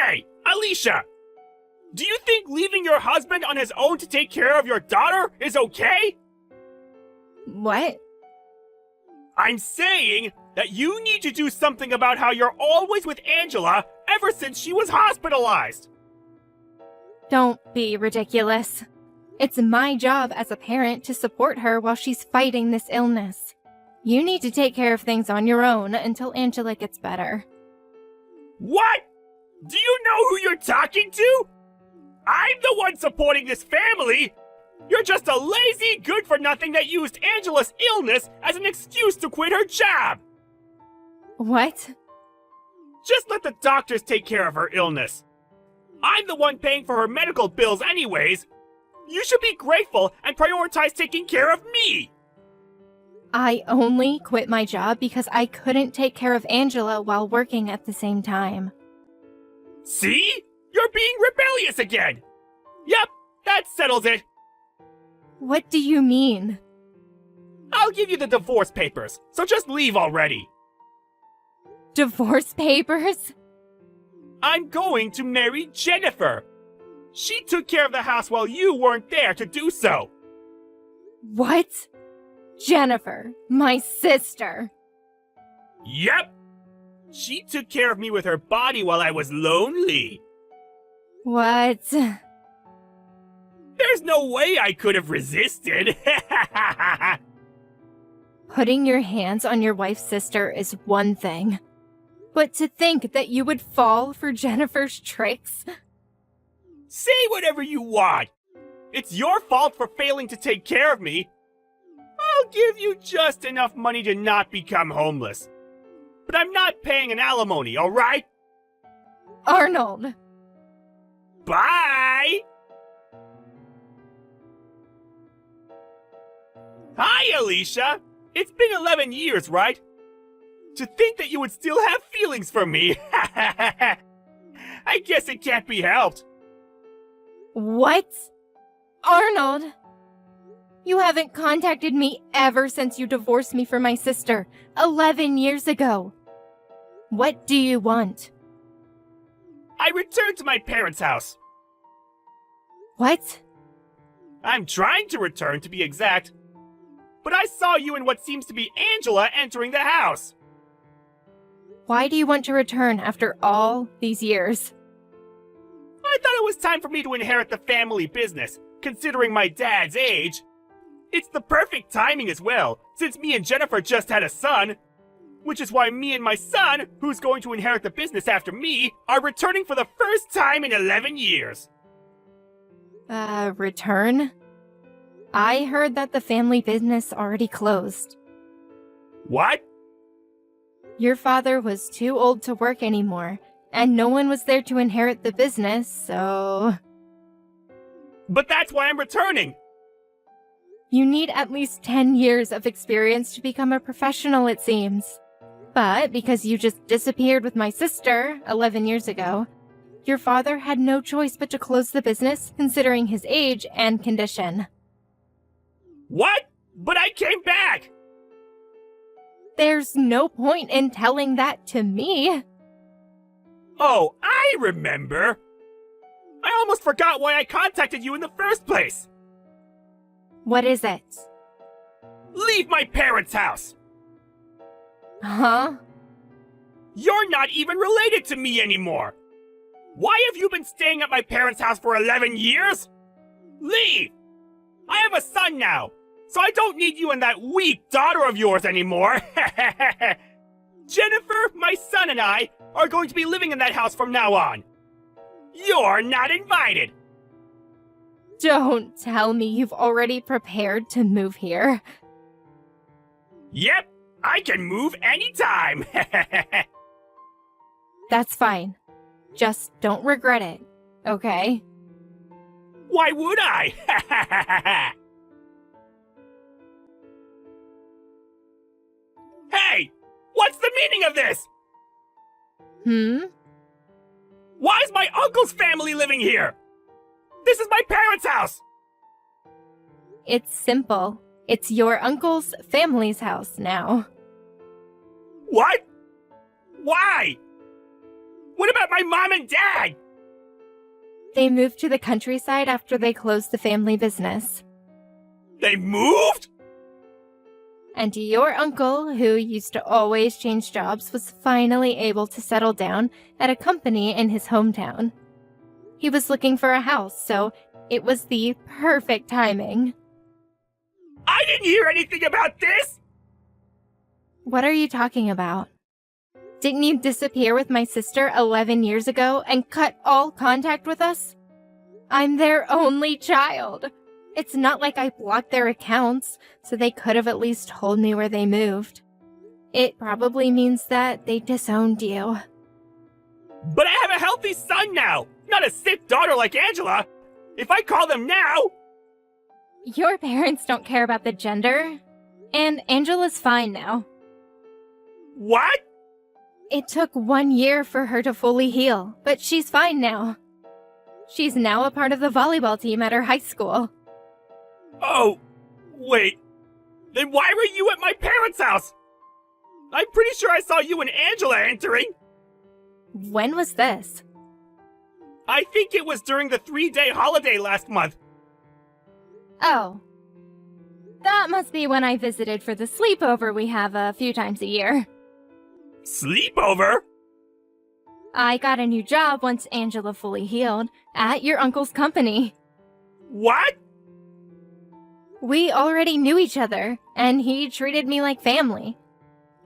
Hey, Alicia! Do you think leaving your husband on his own to take care of your daughter is okay? What? I'm saying that you need to do something about how you're always with Angela ever since she was hospitalized. Don't be ridiculous. It's my job as a parent to support her while she's fighting this illness. You need to take care of things on your own until Angela gets better. What? Do you know who you're talking to? I'm the one supporting this family! You're just a lazy good-for-nothing that used Angela's illness as an excuse to quit her job! What? Just let the doctors take care of her illness. I'm the one paying for her medical bills anyways. You should be grateful and prioritize taking care of me! I only quit my job because I couldn't take care of Angela while working at the same time. See? You're being rebellious again! Yep, that settles it! What do you mean? I'll give you the divorce papers, so just leave already. Divorce papers? I'm going to marry Jennifer. She took care of the house while you weren't there to do so. What? Jennifer, my sister. Yep. She took care of me with her body while I was lonely. What? There's no way I could have resisted. Putting your hands on your wife's sister is one thing. But to think that you would fall for Jennifer's tricks? Say whatever you want. It's your fault for failing to take care of me. I'll give you just enough money to not become homeless. But I'm not paying an alimony, alright? Arnold! Bye! Hi, Alicia! It's been 11 years, right? To think that you would still have feelings for me! I guess it can't be helped. What? Arnold! You haven't contacted me ever since you divorced me from my sister 11 years ago. What do you want? I returned to my parents' house. What? I'm trying to return, to be exact. But I saw you and what seems to be Angela entering the house. Why do you want to return after all these years? I thought it was time for me to inherit the family business, considering my dad's age. It's the perfect timing as well, since me and Jennifer just had a son. Which is why me and my son, who's going to inherit the business after me, are returning for the first time in 11 years. Return? I heard that the family business already closed. What? Your father was too old to work anymore, and no one was there to inherit the business, so... But that's why I'm returning! You need at least 10 years of experience to become a professional, it seems. But because you just disappeared with my sister 11 years ago, your father had no choice but to close the business, considering his age and condition. What? But I came back! There's no point in telling that to me. Oh, I remember! I almost forgot why I contacted you in the first place! What is it? Leave my parents' house! Huh? You're not even related to me anymore! Why have you been staying at my parents' house for 11 years? Leave! I have a son now, so I don't need you and that weak daughter of yours anymore! Jennifer, my son, and I are going to be living in that house from now on. You're not invited! Don't tell me you've already prepared to move here. Yep, I can move anytime! That's fine. Just don't regret it, okay? Why would I? Hey! What's the meaning of this? Why is my uncle's family living here? This is my parents' house! It's simple. It's your uncle's family's house now. What? Why? What about my mom and dad? They moved to the countryside after they closed the family business. They moved? And your uncle, who used to always change jobs, was finally able to settle down at a company in his hometown. He was looking for a house, so it was the perfect timing. I didn't hear anything about this! What are you talking about? Didn't you disappear with my sister 11 years ago and cut all contact with us? I'm their only child. It's not like I blocked their accounts, so they could have at least told me where they moved. It probably means that they disowned you. But I have a healthy son now, not a sick daughter like Angela. If I call them now... Your parents don't care about the gender, and Angela's fine now. What? It took 1 year for her to fully heal, but she's fine now. She's now a part of the volleyball team at her high school. Oh, wait. Then why were you at my parents' house? I'm pretty sure I saw you and Angela entering. When was this? I think it was during the 3-day holiday last month. Oh. That must be when I visited for the sleepover we have a few times a year. Sleepover? I got a new job once Angela fully healed, at your uncle's company. What? We already knew each other, and he treated me like family.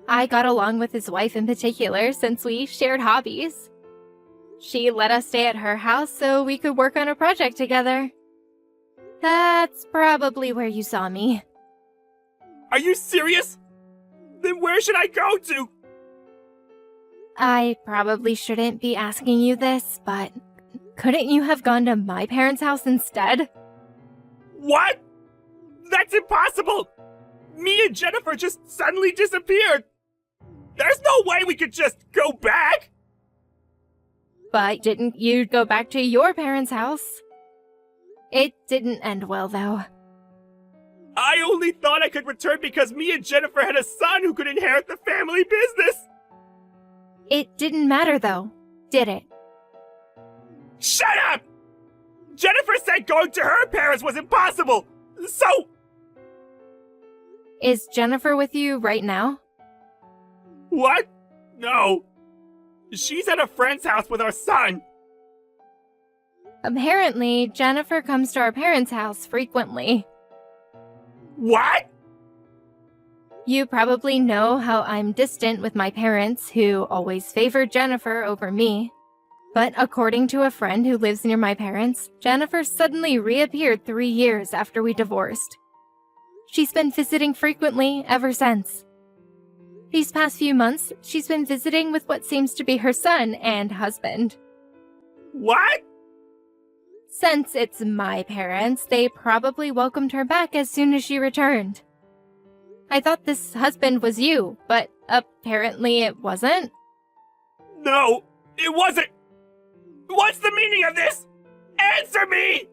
I got along with his wife in particular since we shared hobbies. She let us stay at her house so we could work on a project together. That's probably where you saw me. Are you serious? Then where should I go to? I probably shouldn't be asking you this, but couldn't you have gone to my parents' house instead? What? That's impossible! Me and Jennifer just suddenly disappeared! There's no way we could just go back! But didn't you go back to your parents' house? It didn't end well, though. I only thought I could return because me and Jennifer had a son who could inherit the family business! It didn't matter, though, did it? Shut up! Jennifer said going to her parents was impossible! So... Is Jennifer with you right now? What? No. She's at a friend's house with our son. Apparently, Jennifer comes to our parents' house frequently. What? You probably know how I'm distant with my parents, who always favored Jennifer over me. But according to a friend who lives near my parents, Jennifer suddenly reappeared 3 years after we divorced. She's been visiting frequently ever since. These past few months, she's been visiting with what seems to be her son and husband. What? Since it's my parents, they probably welcomed her back as soon as she returned. I thought this husband was you, but apparently it wasn't. No, it wasn't. What's the meaning of this? Answer me!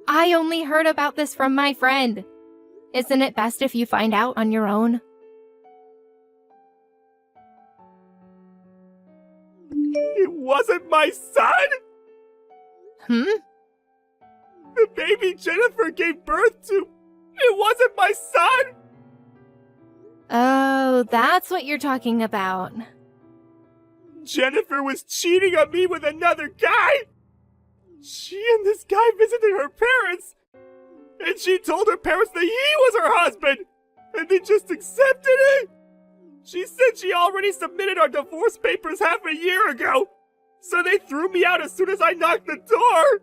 I only heard about this from my friend. Isn't it best if you find out on your own? It wasn't my son? The baby Jennifer gave birth to. It wasn't my son? Oh, that's what you're talking about. Jennifer was cheating on me with another guy. She and this guy visited her parents. And she told her parents that he was her husband. And they just accepted it. She said she already submitted our divorce papers half a year ago. So they threw me out as soon as I knocked the door.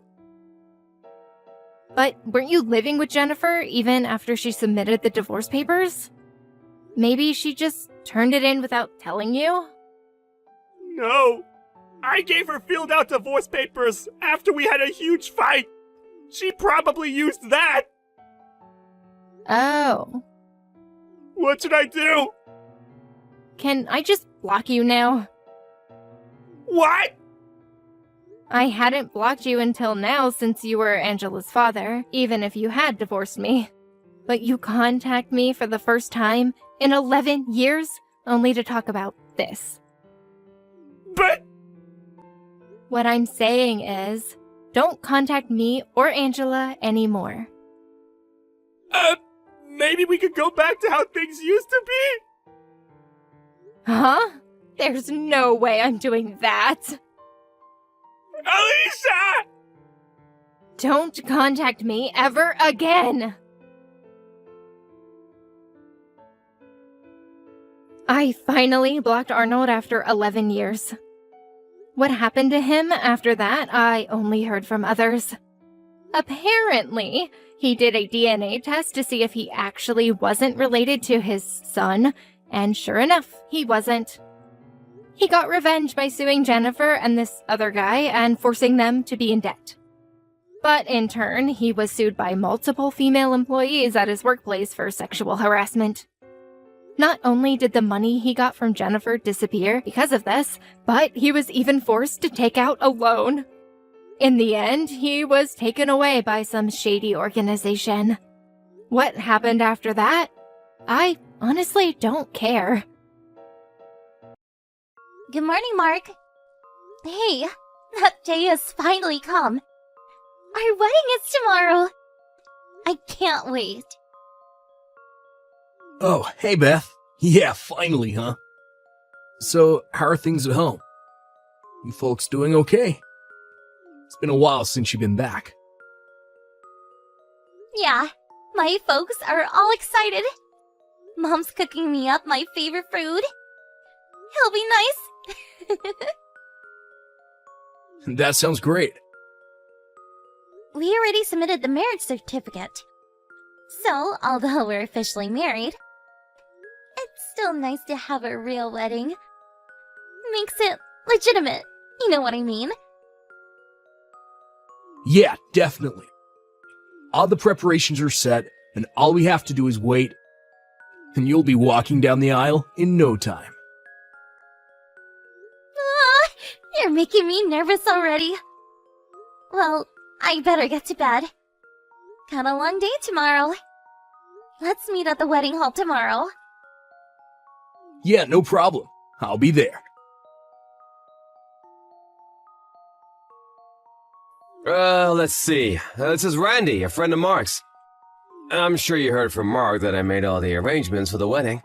But weren't you living with Jennifer even after she submitted the divorce papers? Maybe she just turned it in without telling you? No. I gave her filled out divorce papers after we had a huge fight. She probably used that. Oh. What should I do? Can I just block you now? What? I hadn't blocked you until now since you were Angela's father, even if you had divorced me. But you contact me for the first time in 11 years, only to talk about this. But What I'm saying is, don't contact me or Angela anymore. Maybe we could go back to how things used to be? Huh? There's no way I'm doing that. Alicia! Don't contact me ever again! I finally blocked Arnold after 11 years. What happened to him after that, I only heard from others. Apparently, he did a DNA test to see if he actually wasn't related to his son, and sure enough, he wasn't. He got revenge by suing Jennifer and this other guy and forcing them to be in debt. But in turn, he was sued by multiple female employees at his workplace for sexual harassment. Not only did the money he got from Jennifer disappear because of this, but he was even forced to take out a loan. In the end, he was taken away by some shady organization. What happened after that? I honestly don't care. Good morning, Mark. Hey, that day has finally come. Our wedding is tomorrow. I can't wait. Oh, hey Beth. Yeah, finally, huh? So, how are things at home? You folks doing okay? It's been a while since you've been back. Yeah, my folks are all excited. Mom's cooking me up my favorite food. It'll be nice. That sounds great. We already submitted the marriage certificate. So, although we're officially married, it's still nice to have a real wedding. Makes it legitimate, you know what I mean? Yeah, definitely. All the preparations are set, and all we have to do is wait, and you'll be walking down the aisle in no time. You're making me nervous already. Well, I better get to bed. Got a long day tomorrow. Let's meet at the wedding hall tomorrow. Yeah, no problem. I'll be there. Let's see. This is Randy, a friend of Mark's. I'm sure you heard from Mark that I made all the arrangements for the wedding.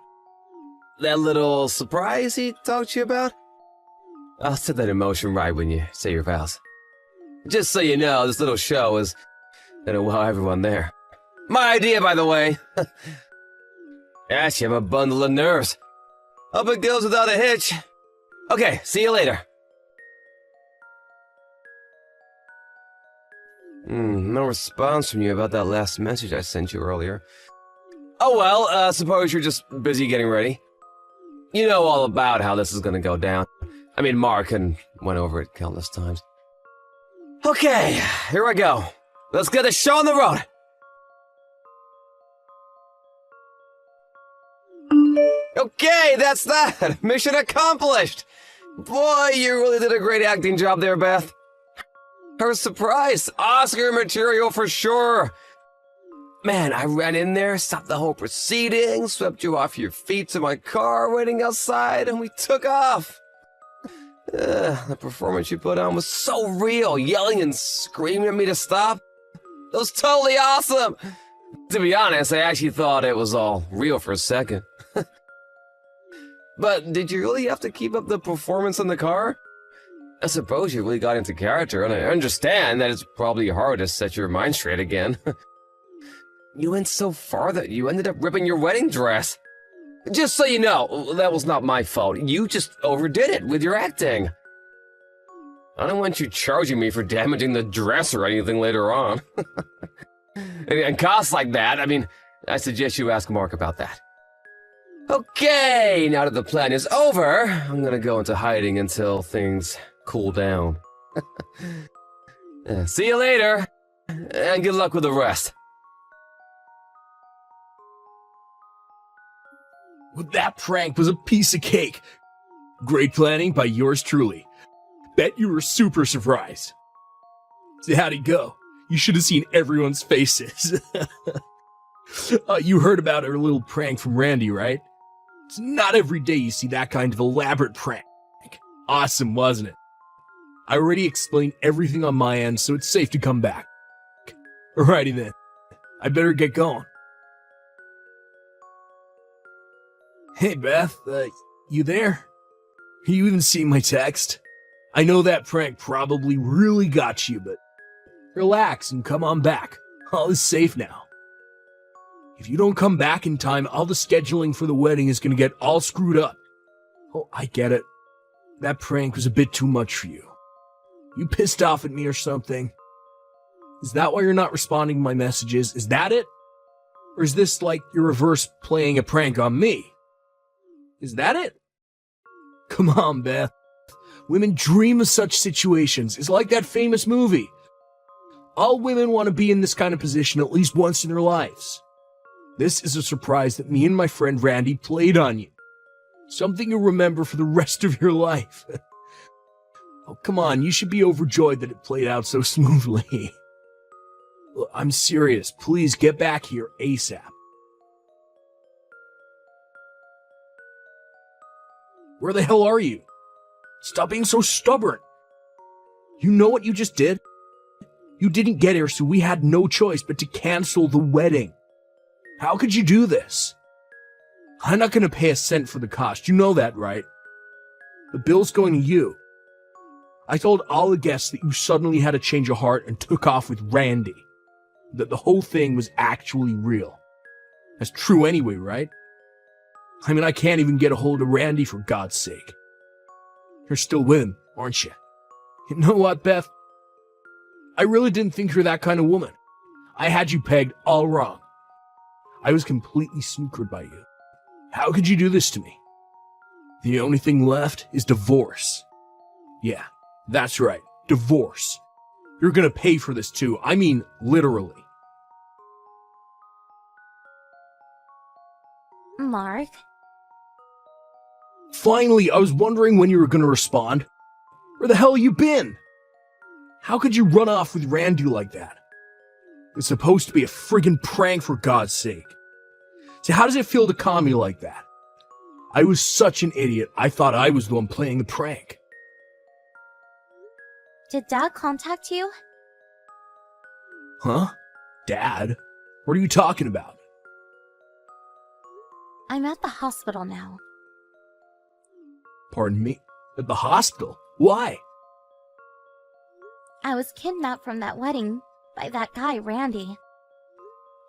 That little surprise he talked to you about? I'll set that in motion right when you say your vows. Just so you know, this little show is gonna wow everyone there. My idea, by the way. Yes, you have a bundle of nerves. Hope it goes without a hitch. Okay, see you later. No response from you about that last message I sent you earlier. Oh well, suppose you're just busy getting ready. You know all about how this is gonna go down. I mean, Mark and went over it countless times. Okay, here I go. Let's get the show on the road! Okay, that's that! Mission accomplished! Boy, you really did a great acting job there, Beth. Her surprise! Oscar material for sure! Man, I ran in there, stopped the whole proceeding, swept you off your feet to my car waiting outside, and we took off. The performance you put on was so real, yelling and screaming at me to stop. It was totally awesome! To be honest, I actually thought it was all real for a second. But did you really have to keep up the performance in the car? I suppose you really got into character, and I understand that it's probably hard to set your mind straight again. You went so far that you ended up ripping your wedding dress. Just so you know, that was not my fault. You just overdid it with your acting. I don't want you charging me for damaging the dress or anything later on. And costs like that, I mean, I suggest you ask Mark about that. Okay, now that the plan is over, I'm gonna go into hiding until things cool down. See you later, and good luck with the rest. Well, that prank was a piece of cake. Great planning by yours truly. Bet you were super surprised. So how'd it go? You should have seen everyone's faces. You heard about our little prank from Randy, right? It's not every day you see that kind of elaborate prank. Awesome, wasn't it? I already explained everything on my end, so it's safe to come back. Alrighty then. I better get going. Hey, Beth, you there? You even see my text? I know that prank probably really got you, but relax and come on back. All is safe now. If you don't come back in time, all the scheduling for the wedding is gonna get all screwed up. Oh, I get it. That prank was a bit too much for you. You pissed off at me or something? Is that why you're not responding to my messages? Is that it? Or is this like your reverse playing a prank on me? Is that it? Come on, Beth. Women dream of such situations. It's like that famous movie. All women want to be in this kind of position at least once in their lives. This is a surprise that me and my friend Randy played on you. Something you'll remember for the rest of your life. Oh, come on, you should be overjoyed that it played out so smoothly. Look, I'm serious. Please get back here ASAP. Where the hell are you? Stop being so stubborn. You know what you just did? You didn't get here, so we had no choice but to cancel the wedding. How could you do this? I'm not gonna pay a cent for the cost. You know that, right? The bill's going to you. I told all the guests that you suddenly had a change of heart and took off with Randy. That the whole thing was actually real. That's true anyway, right? I mean, I can't even get a hold of Randy for God's sake. You're still with him, aren't you? You know what, Beth? I really didn't think you're that kind of woman. I had you pegged all wrong. I was completely snookered by you. How could you do this to me? The only thing left is divorce. Yeah, that's right, divorce. You're gonna pay for this too. I mean, literally. Mark? Finally, I was wondering when you were gonna respond. Where the hell you been? How could you run off with Randy like that? It's supposed to be a friggin' prank, for God's sake. So how does it feel to call me like that? I was such an idiot, I thought I was the one playing the prank. Did Dad contact you? Huh? Dad? What are you talking about? I'm at the hospital now. Pardon me? At the hospital? Why? I was kidnapped from that wedding by that guy, Randy.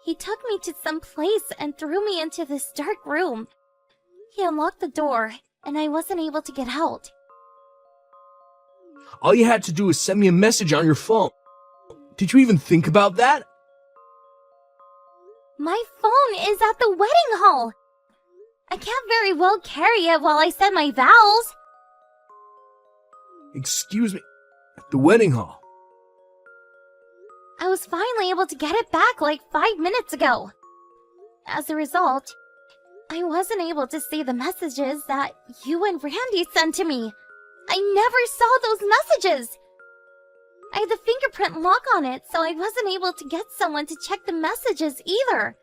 He took me to some place and threw me into this dark room. He unlocked the door, and I wasn't able to get out. All you had to do was send me a message on your phone. Did you even think about that? My phone is at the wedding hall. I can't very well carry it while I said my vows. Excuse me. At the wedding hall? I was finally able to get it back like 5 minutes ago. As a result, I wasn't able to see the messages that you and Randy sent to me. I never saw those messages. I had the fingerprint lock on it, so I wasn't able to get someone to check the messages either.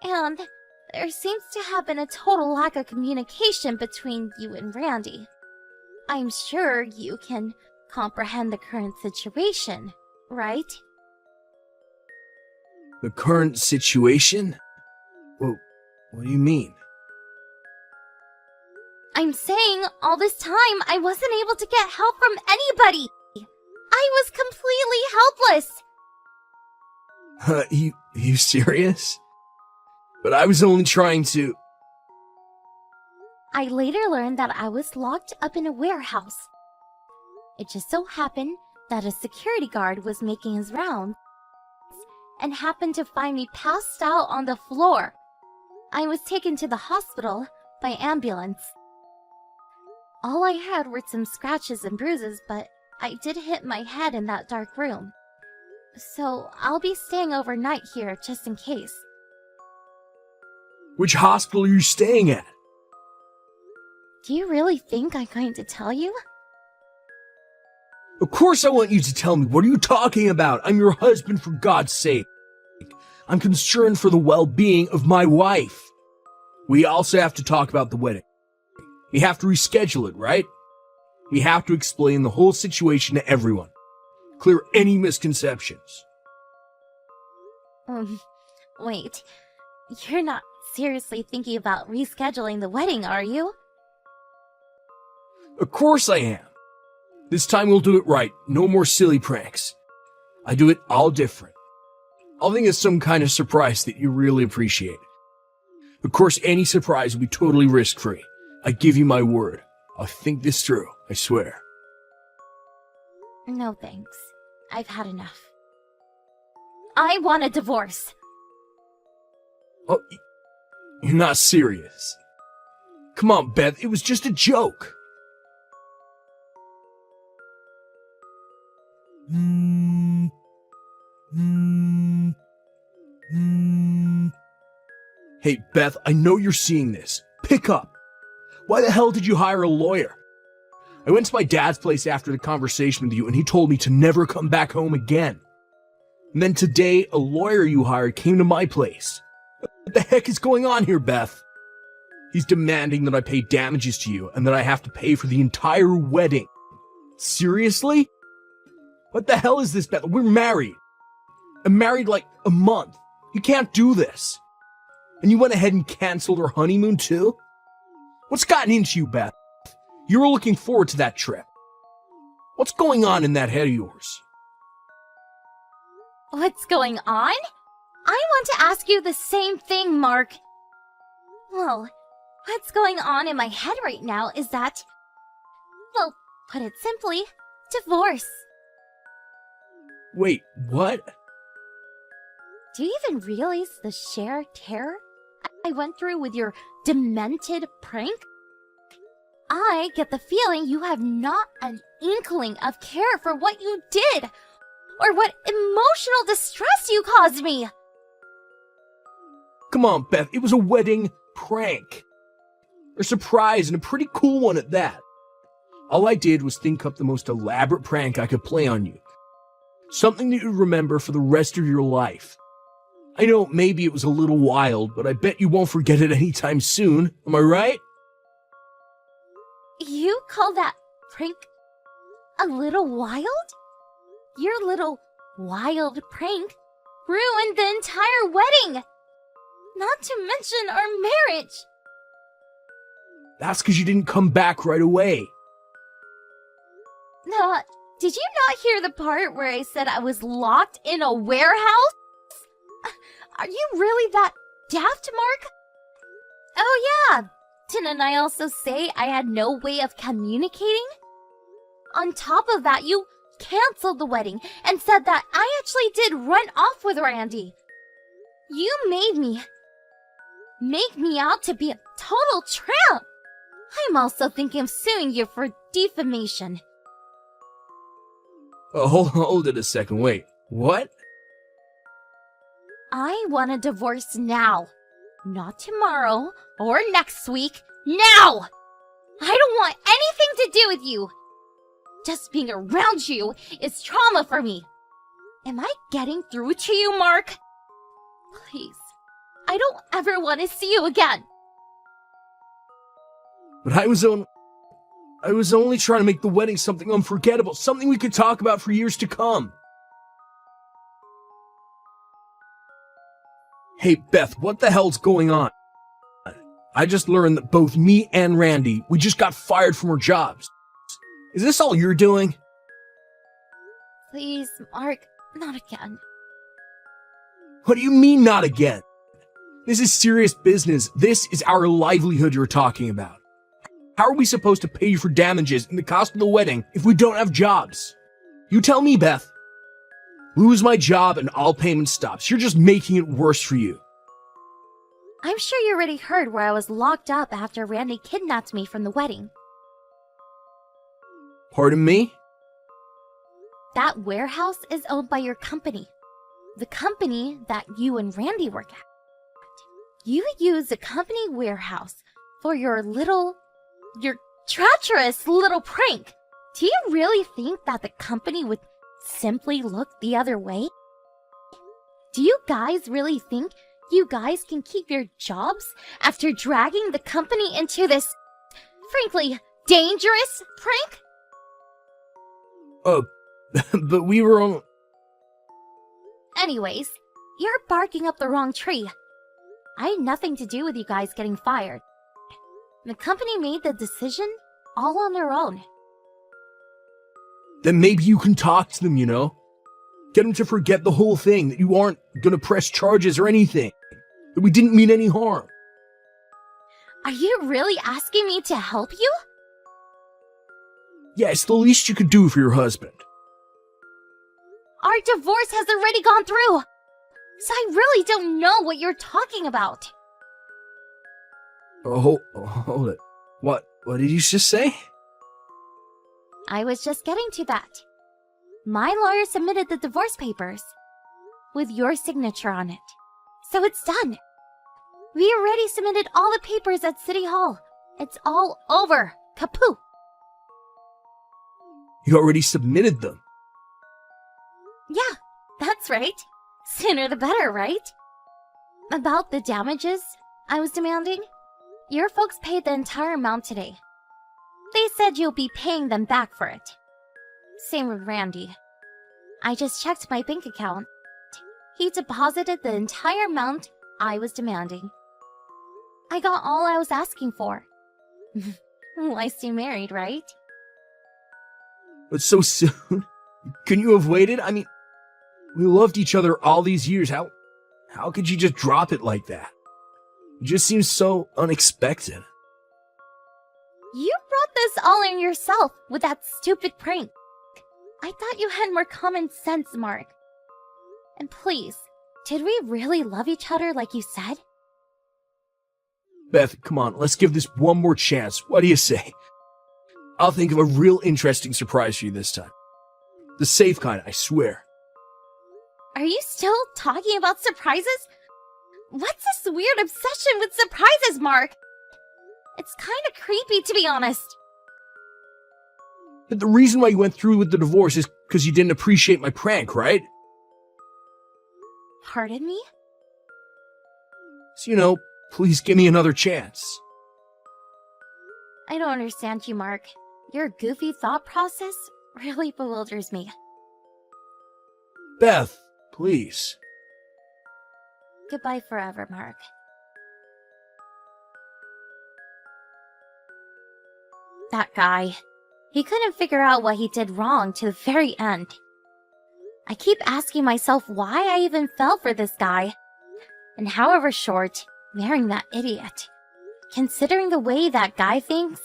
And there seems to have been a total lack of communication between you and Randy. I'm sure you can comprehend the current situation, right? The current situation? Well, what do you mean? I'm saying all this time I wasn't able to get help from anybody. I was completely helpless. You serious? But I was only trying to... I later learned that I was locked up in a warehouse. It just so happened that a security guard was making his rounds and happened to find me passed out on the floor. I was taken to the hospital by ambulance. All I had were some scratches and bruises, but I did hit my head in that dark room. So I'll be staying overnight here just in case. Which hospital are you staying at? Do you really think I'm going to tell you? Of course I want you to tell me. What are you talking about? I'm your husband, for God's sake. I'm concerned for the well-being of my wife. We also have to talk about the wedding. We have to reschedule it, right? We have to explain the whole situation to everyone. Clear any misconceptions. Wait. You're not seriously thinking about rescheduling the wedding, are you? Of course I am. This time we'll do it right. No more silly pranks. I do it all different. I'll think of some kind of surprise that you really appreciate. Of course, any surprise will be totally risk-free. I give you my word. I'll think this through, I swear. No thanks. I've had enough. I want a divorce. Oh, you're not serious. Come on, Beth, it was just a joke. Hey, Beth, I know you're seeing this. Pick up. Why the hell did you hire a lawyer? I went to my dad's place after the conversation with you, and he told me to never come back home again. And then today, a lawyer you hired came to my place. What the heck is going on here, Beth? He's demanding that I pay damages to you, and that I have to pay for the entire wedding. Seriously? What the hell is this, Beth? We're married. I'm married like a month. You can't do this. And you went ahead and canceled our honeymoon too? What's gotten into you, Beth? You were looking forward to that trip. What's going on in that head of yours? What's going on? I want to ask you the same thing, Mark. Well, what's going on in my head right now is that, well, put it simply, divorce. Wait, what? Do you even realize the sheer terror I went through with your demented prank? I get the feeling you have not an inkling of care for what you did, or what emotional distress you caused me. Come on, Beth, it was a wedding prank. A surprise, and a pretty cool one at that. All I did was think up the most elaborate prank I could play on you. Something that you'd remember for the rest of your life. I know maybe it was a little wild, but I bet you won't forget it anytime soon. Am I right? You call that prank a little wild? Your little wild prank ruined the entire wedding! Not to mention our marriage! That's because you didn't come back right away. Did you not hear the part where I said I was locked in a warehouse? Are you really that daft, Mark? Oh yeah, didn't I also say I had no way of communicating? On top of that, you canceled the wedding and said that I actually did run off with Randy. You made me out to be a total tramp. I'm also thinking of suing you for defamation. Hold it a second, wait. What? I want a divorce now. Not tomorrow or next week. Now! I don't want anything to do with you. Just being around you is trauma for me. Am I getting through to you, Mark? Please. I don't ever want to see you again. But I was only trying to make the wedding something unforgettable, something we could talk about for years to come. Hey, Beth, what the hell's going on? I just learned that both me and Randy, we just got fired from our jobs. Is this all you're doing? Please, Mark, not again. What do you mean, not again? This is serious business. This is our livelihood you're talking about. How are we supposed to pay you for damages and the cost of the wedding if we don't have jobs? You tell me, Beth. Lose my job and all payment stops. You're just making it worse for you. I'm sure you already heard where I was locked up after Randy kidnapped me from the wedding. Pardon me? That warehouse is owned by your company. The company that you and Randy work at. You used the company warehouse for your treacherous little prank. Do you really think that the company would simply look the other way? Do you guys really think you guys can keep your jobs after dragging the company into this, frankly, dangerous prank? Oh, but we were on... Anyways, you're barking up the wrong tree. I had nothing to do with you guys getting fired. The company made the decision all on their own. Then maybe you can talk to them, you know? Get them to forget the whole thing, that you aren't gonna press charges or anything. That we didn't mean any harm. Are you really asking me to help you? Yeah, it's the least you could do for your husband. Our divorce has already gone through. So I really don't know what you're talking about. Oh, hold it. What did you just say? I was just getting to that. My lawyer submitted the divorce papers with your signature on it. So it's done. We already submitted all the papers at City Hall. It's all over. Kaput. You already submitted them. Yeah, that's right. Sooner the better, right? About the damages I was demanding, your folks paid the entire amount today. They said you'll be paying them back for it. Same with Randy. I just checked my bank account. He deposited the entire amount I was demanding. I got all I was asking for. Why stay married, right? But so soon? Couldn't you have waited? I mean, we loved each other all these years. How could you just drop it like that? It just seems so unexpected. You brought this all on yourself with that stupid prank. I thought you had more common sense, Mark. And please, did we really love each other like you said? Beth, come on, let's give this one more chance. What do you say? I'll think of a real interesting surprise for you this time. The safe kind, I swear. Are you still talking about surprises? What's this weird obsession with surprises, Mark? It's kind of creepy, to be honest. But the reason why you went through with the divorce is because you didn't appreciate my prank, right? Pardon me? So, you know, please give me another chance. I don't understand you, Mark. Your goofy thought process really bewilders me. Beth, please. Goodbye forever, Mark. That guy. He couldn't figure out what he did wrong to the very end. I keep asking myself why I even fell for this guy. And however short, marrying that idiot. Considering the way that guy thinks,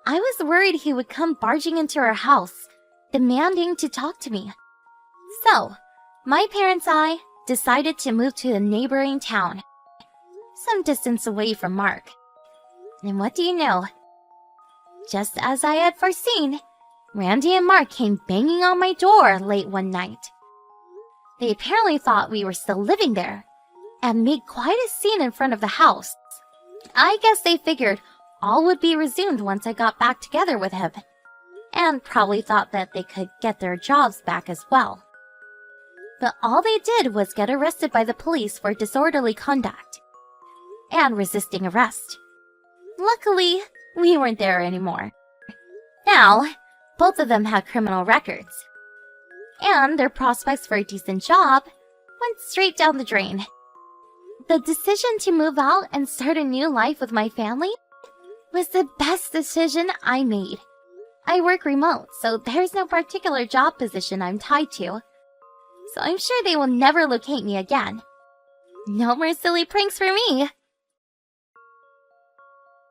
I was worried he would come barging into our house, demanding to talk to me. So, my parents and I decided to move to a neighboring town, some distance away from Mark. And what do you know? Just as I had foreseen, Randy and Mark came banging on my door late one night. They apparently thought we were still living there, and made quite a scene in front of the house. I guess they figured all would be resumed once I got back together with him, and probably thought that they could get their jobs back as well. But all they did was get arrested by the police for disorderly conduct and resisting arrest. Luckily, we weren't there anymore. Now, both of them had criminal records, and their prospects for a decent job went straight down the drain. The decision to move out and start a new life with my family was the best decision I made. I work remote, so there's no particular job position I'm tied to, so I'm sure they will never locate me again. No more silly pranks for me.